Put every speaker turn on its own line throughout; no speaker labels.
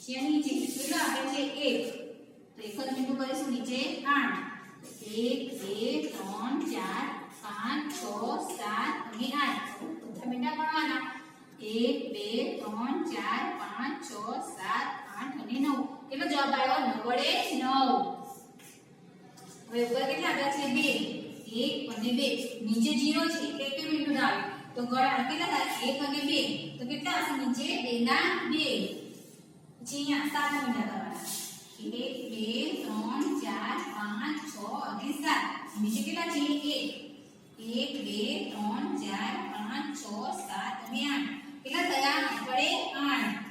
જેની નીચે કેટલા આપે છે 1 તો એક જ બિંદુ કરીશું નીચે 8 1 2 3 4 5 6 7 અને 8 બધા મીંડા ગણવાના 1 2 3 4 5 6 7 8 અને 9 કેટલો જવાબ આવ્યો 9 વડે 9 હવે ઉપર કેટલા આપ્યા છે 2 1 અને 2 નીચે 0 છે એટલે એક બિંદુ આવે તો ગણ કેટલા થાય 1 અને 2 તો કેટલા હશે નીચે 2 ના 2 પછી અહીંયા 7 મીંડા કરવાના 1 2 3 4 5 6 અને 7 નીચે કેટલા છે 1 2 3 4 5 6 7 અને 8 કેટલા થયા વડે 8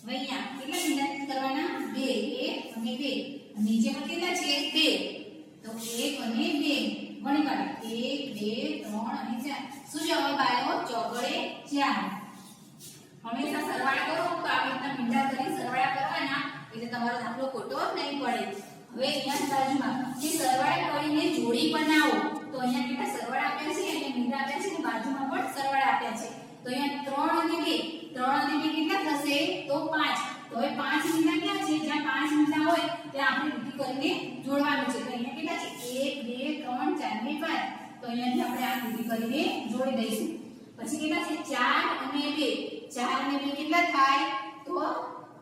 હવે અહીંયા કેટલા મીંડા કરવાના 2 1 અને 2 નીચે પણ કેટલા છે 2 તો 1 અને 2 ગણી કાઢો 1 2 3 અને 4 શું જવાબ આવ્યો ચોગડે 4 હંમેશા સરવાળા કરો તો આવી રીતના મીંડા કરી સરવાળા કરવાના એટલે તમારો દાખલો ખોટો નહીં પડે હવે અહીંયા બાજુમાં જે સરવાળા કરીને જોડી બનાવો તો અહીંયા કેટલા સરવાળા આપ્યા છે અને મીંડા આપ્યા છે અને બાજુમાં પણ સરવાળા આપ્યા છે તો અહીંયા 3 અને 2 3 અને 2 કેટલા થશે તો 5 તો હવે 5 મીંડા ક્યાં છે જ્યાં 5 મીંડા હોય ત્યાં આપણે લીટી કરીને જોડવાનું છે તો અહીંયા કેટલા છે 1 2 3 4 અને 5 તો અહીંયાથી આપણે આ લીટી કરીને જોડી દઈશું પછી કેટલા છે 4 અને 2 4 અને 2 કેટલા થાય તો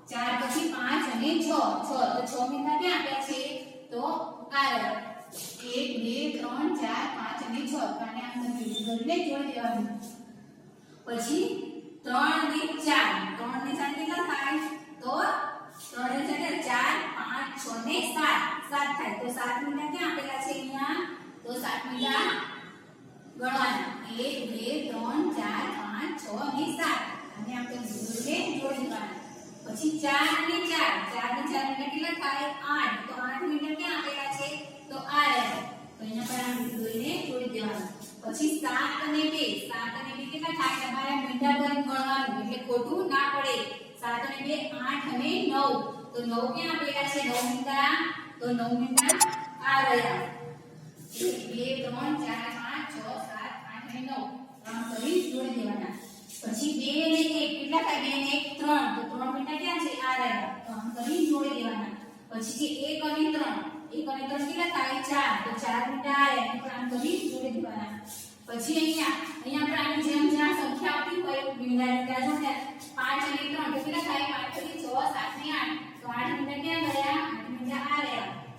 4 પછી 5 અને 6 તો 6 મીંડા ક્યાં આપ્યા છે તો આ 1 2 3 4 5 અને 6 તો આને આમ લીટી કરીને જોડી દેવાનું પછી 3 અને 4 3 અને 4 કેટલા થાય તો 3 અને 4 4 5 6 ને 7 7 થાય તો 7 મીંડા ક્યાં આપેલા છે અહીંયા તો 7 મીંડા ગણવાના 1 2 3 4 5 6 અને 7 અને આપણે જોડીને જોડી દેવાના પછી 4 અને 4 4 અને 4 મીંડા કેટલા થાય 8 તો 8 મીંડા ક્યાં આપેલા છે તો આ રહ્યા તો અહીંયા પર આ જોડીને જોડી દેવાના પછી 7 અને 2 7 અને 2 કેટલા થાય તમારે મીંડા પર ગણવાનું એટલે ખોટું ના પડે 7 અને 2 8 અને 9 તો 9 ક્યાં આપેલા છે 9 મીંડા તો 9 મીંડા આ રહ્યા 1 2 3 4 5 6 7 8 અને 9 આમ કરી જોડી દેવાના પછી 2 અને 1 કેટલા થાય 2 અને 1 3 તો 3 મીંડા ક્યાં છે આ રહ્યા તો આમ કરી જોડી દેવાના પછી જે 1 અને 3 1 અને 3 કેટલા થાય 4 તો 4 મીંડા આ રહ્યા પણ આમ કરી જોડી દેવાના પછી અહીંયા આપણે આની જેમ જ્યાં સંખ્યા આપી હોય મીંડાની ત્યાં જો 5 અને 3 તો કેટલા થાય 5 પછી 6 7 અને 8 તો 8 મીંડા